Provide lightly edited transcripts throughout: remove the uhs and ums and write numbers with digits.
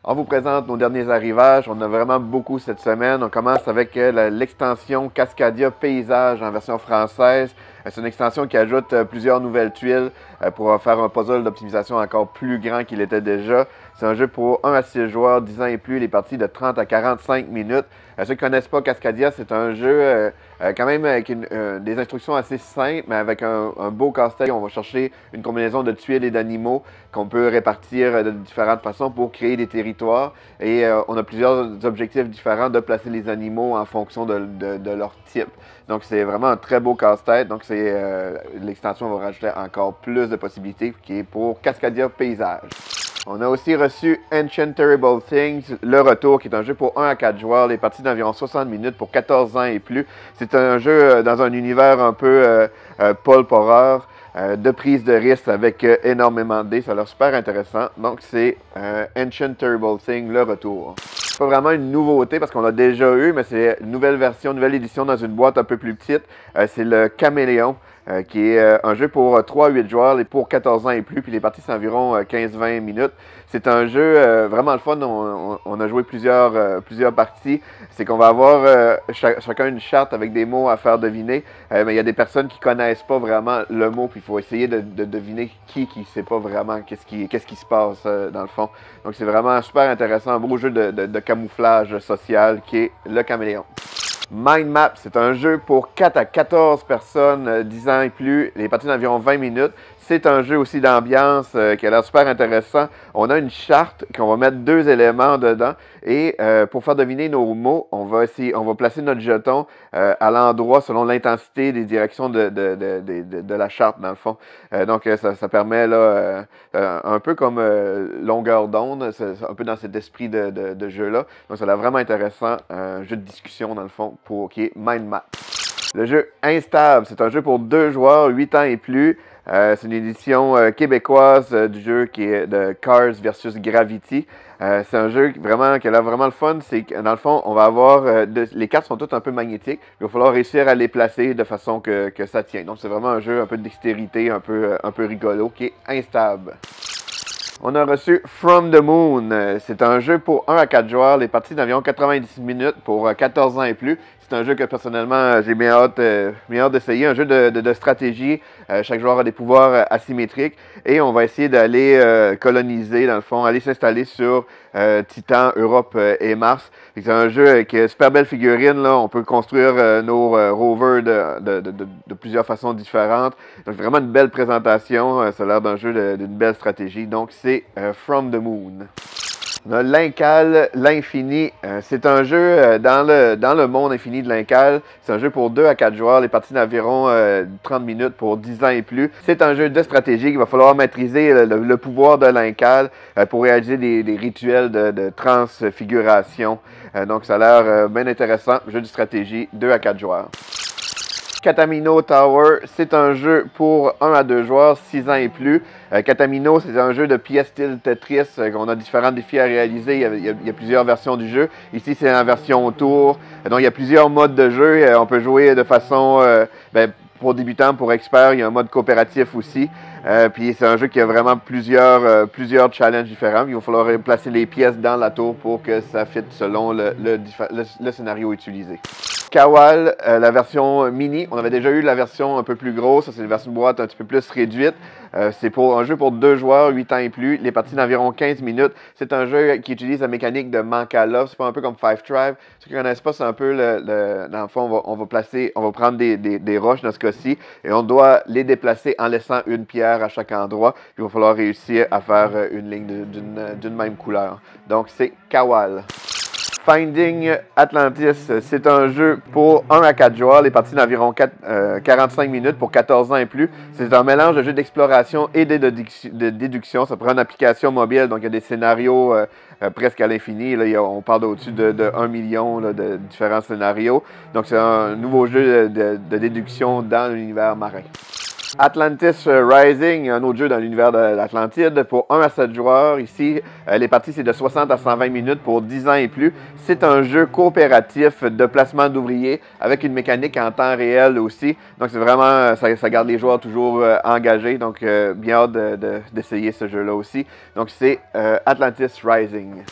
On vous présente nos derniers arrivages. On a vraiment beaucoup cette semaine. On commence avec l'extension Cascadia Paysage en version française. C'est une extension qui ajoute plusieurs nouvelles tuiles pour faire un puzzle d'optimisation encore plus grand qu'il était déjà. C'est un jeu pour 1 à 6 joueurs, 10 ans et plus, les parties de 30 à 45 minutes. Ceux qui ne connaissent pas Cascadia, c'est un jeu quand même avec des instructions assez simples, mais avec un beau casse-tête. On va chercher une combinaison de tuiles et d'animaux qu'on peut répartir de différentes façons pour créer des territoires. Et on a plusieurs objectifs différents de placer les animaux en fonction de leur type. Donc c'est vraiment un très beau casse-tête. Donc l'extension va rajouter encore plus de possibilités qui est pour Cascadia Paysage. On a aussi reçu Ancient Terrible Things, le retour, qui est un jeu pour 1 à 4 joueurs, les parties d'environ 60 minutes pour 14 ans et plus. C'est un jeu dans un univers un peu pulp horror, de prise de risque avec énormément de dés. Ça a l'air super intéressant. Donc c'est Ancient Terrible Things, le retour. C'est pas vraiment une nouveauté parce qu'on l'a déjà eu, mais c'est une nouvelle version, nouvelle édition dans une boîte un peu plus petite. C'est le Caméléon. Qui est un jeu pour 3 à 8 joueurs et pour 14 ans et plus, puis les parties c'est environ 15-20 minutes. C'est un jeu vraiment le fun, on a joué plusieurs parties. C'est qu'on va avoir chacun une charte avec des mots à faire deviner, mais il y a des personnes qui connaissent pas vraiment le mot, puis il faut essayer de deviner qui sait pas vraiment qu'est-ce qui se passe dans le fond. Donc c'est vraiment super intéressant, un beau jeu de camouflage social qui est le Caméléon. Mind Map, c'est un jeu pour 4 à 14 personnes, 10 ans et plus, les parties d'environ 20 minutes. C'est un jeu aussi d'ambiance qui a l'air super intéressant. On a une charte qu'on va mettre 2 éléments dedans et pour faire deviner nos mots, on va placer notre jeton à l'endroit selon l'intensité des directions de la charte dans le fond. Donc ça permet là un peu comme longueur d'onde, c'est un peu dans cet esprit de jeu-là. Donc ça a l'air vraiment intéressant, un jeu de discussion dans le fond qui est Mind Map. Le jeu Instable, c'est un jeu pour 2 joueurs, 8 ans et plus. C'est une édition québécoise du jeu qui est de Cars versus Gravity. C'est un jeu qui a l'air vraiment le fun. C'est que dans le fond, on va avoir les cartes sont toutes un peu magnétiques. Il va falloir réussir à les placer de façon que ça tient. Donc c'est vraiment un jeu un peu de dextérité, un peu rigolo qui est Instable. On a reçu From the Moon. C'est un jeu pour 1 à 4 joueurs, les parties d'environ 90 minutes pour 14 ans et plus. C'est un jeu que personnellement j'ai bien hâte d'essayer, un jeu de stratégie. Chaque joueur a des pouvoirs asymétriques et on va essayer d'aller coloniser, dans le fond, aller s'installer sur Titan, Europe et Mars. C'est un jeu avec super belle figurine. Là. On peut construire nos rovers de plusieurs façons différentes. Donc vraiment une belle présentation. Ça a l'air d'un jeu d'une belle stratégie. Donc c'est From the Moon. On a Lincal, l'Infini. C'est un jeu dans le monde infini de Lincal. C'est un jeu pour 2 à 4 joueurs, les parties d'environ 30 minutes pour 10 ans et plus. C'est un jeu de stratégie qu'il va falloir maîtriser le pouvoir de Lincal pour réaliser des rituels de transfiguration. Donc ça a l'air bien intéressant. Jeu de stratégie, 2 à 4 joueurs. Katamino Tower, c'est un jeu pour 1 à 2 joueurs, 6 ans et plus. Katamino, c'est un jeu de pièces style Tetris, on a différents défis à réaliser, il y a plusieurs versions du jeu. Ici, c'est en version tour, donc il y a plusieurs modes de jeu. On peut jouer de façon, pour débutants, pour experts, il y a un mode coopératif aussi. Puis c'est un jeu qui a vraiment plusieurs challenges différents. Il va falloir placer les pièces dans la tour pour que ça fitte selon le scénario utilisé. Kawal, la version mini. On avait déjà eu la version un peu plus grosse. C'est une version de boîte un petit peu plus réduite. C'est pour un jeu pour 2 joueurs, 8 ans et plus. Les parties d'environ 15 minutes. C'est un jeu qui utilise la mécanique de Mancala. C'est pas un peu comme Five Tribe. Ceux qui ne connaissent pas, c'est un peu dans le fond, on va prendre des roches dans ce cas-ci et on doit les déplacer en laissant une pierre à chaque endroit. Puis il va falloir réussir à faire une ligne d'une même couleur. Donc c'est Kawal. Finding Atlantis, c'est un jeu pour 1 à 4 joueurs, les parties d'environ 45 minutes pour 14 ans et plus. C'est un mélange de jeu d'exploration et de déduction. Ça prend une application mobile, donc il y a des scénarios presque à l'infini. On parle d'au-dessus de 1 million de différents scénarios. Donc c'est un nouveau jeu de déduction dans l'univers marin. Atlantis Rising, un autre jeu dans l'univers de l'Atlantide pour 1 à 7 joueurs. Ici, les parties, c'est de 60 à 120 minutes pour 10 ans et plus. C'est un jeu coopératif de placement d'ouvriers avec une mécanique en temps réel aussi. Donc, c'est vraiment, ça garde les joueurs toujours engagés. Donc, bien hâte d'essayer ce jeu-là aussi. Donc, c'est Atlantis Rising.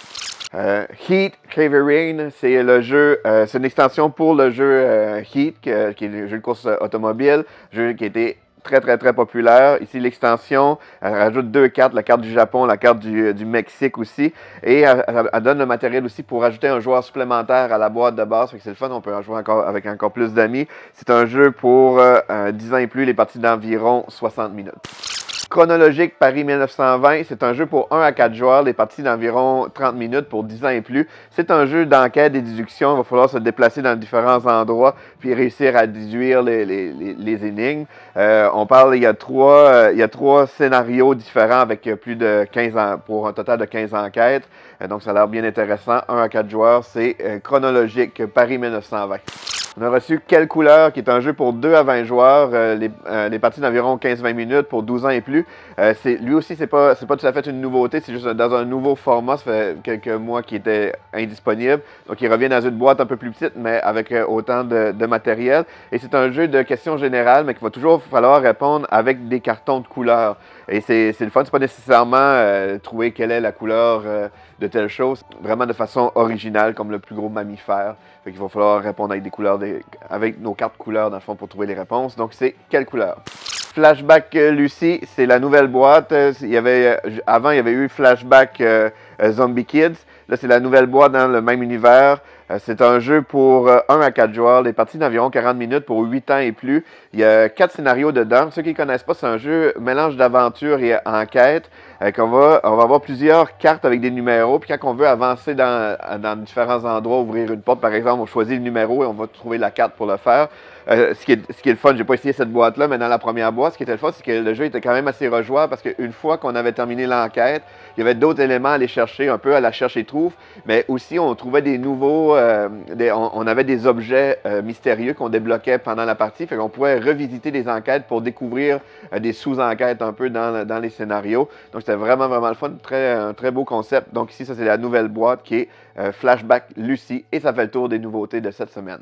Heat Cavering, c'est le jeu, c'est une extension pour le jeu Heat, qui est le jeu de course automobile, jeu qui a été très populaire. Ici, l'extension, elle rajoute 2 cartes, la carte du Japon, la carte du Mexique aussi, et elle donne le matériel aussi pour ajouter un joueur supplémentaire à la boîte de base, fait que c'est le fun, on peut en jouer encore avec encore plus d'amis. C'est un jeu pour 10 ans et plus, les parties d'environ 60 minutes. Chronologique Paris 1920, c'est un jeu pour 1 à 4 joueurs, les parties d'environ 30 minutes pour 10 ans et plus. C'est un jeu d'enquête et déduction, il va falloir se déplacer dans différents endroits puis réussir à déduire les énigmes. On parle, il y a trois scénarios différents avec plus de 15 ans, pour un total de 15 enquêtes. Donc ça a l'air bien intéressant. 1 à 4 joueurs, c'est Chronologique Paris 1920. On a reçu Quelle couleur, qui est un jeu pour 2 à 20 joueurs, les parties d'environ 15-20 minutes pour 12 ans et plus. Lui aussi, c'est pas tout à fait une nouveauté, c'est juste dans un nouveau format, ça fait quelques mois qu'il était indisponible. Donc, il revient dans une boîte un peu plus petite, mais avec autant de matériel. Et c'est un jeu de questions générales, mais qu'il va toujours falloir répondre avec des cartons de couleurs. Et c'est le fun, c'est pas nécessairement trouver quelle est la couleur de telle chose, vraiment de façon originale, comme le plus gros mammifère. Fait qu'il va falloir répondre avec des couleurs, avec nos cartes couleurs dans le fond pour trouver les réponses. Donc c'est Quelle couleur? Flashback Lucie, c'est la nouvelle boîte. Avant, il y avait eu Flashback Zombie Kids. Là, c'est la nouvelle boîte dans le même univers. C'est un jeu pour 1 à 4 joueurs, des parties d'environ 40 minutes pour 8 ans et plus. Il y a 4 scénarios dedans. Ceux qui ne connaissent pas, c'est un jeu mélange d'aventure et enquête. On va avoir plusieurs cartes avec des numéros. Puis quand on veut avancer dans différents endroits, ouvrir une porte, par exemple, on choisit le numéro et on va trouver la carte pour le faire. Ce qui est le fun, j'ai pas essayé cette boîte-là, mais dans la première boîte, ce qui était le fun, c'est que le jeu était quand même assez rejouable parce qu'une fois qu'on avait terminé l'enquête, il y avait d'autres éléments à aller chercher, un peu à la cherche et trouve, mais aussi on trouvait des nouveaux, on avait des objets mystérieux qu'on débloquait pendant la partie, fait qu'on pouvait revisiter des enquêtes pour découvrir des sous-enquêtes un peu dans les scénarios. Donc c'était vraiment le fun, un très beau concept. Donc ici, ça c'est la nouvelle boîte qui est Flashback Lucie et ça fait le tour des nouveautés de cette semaine.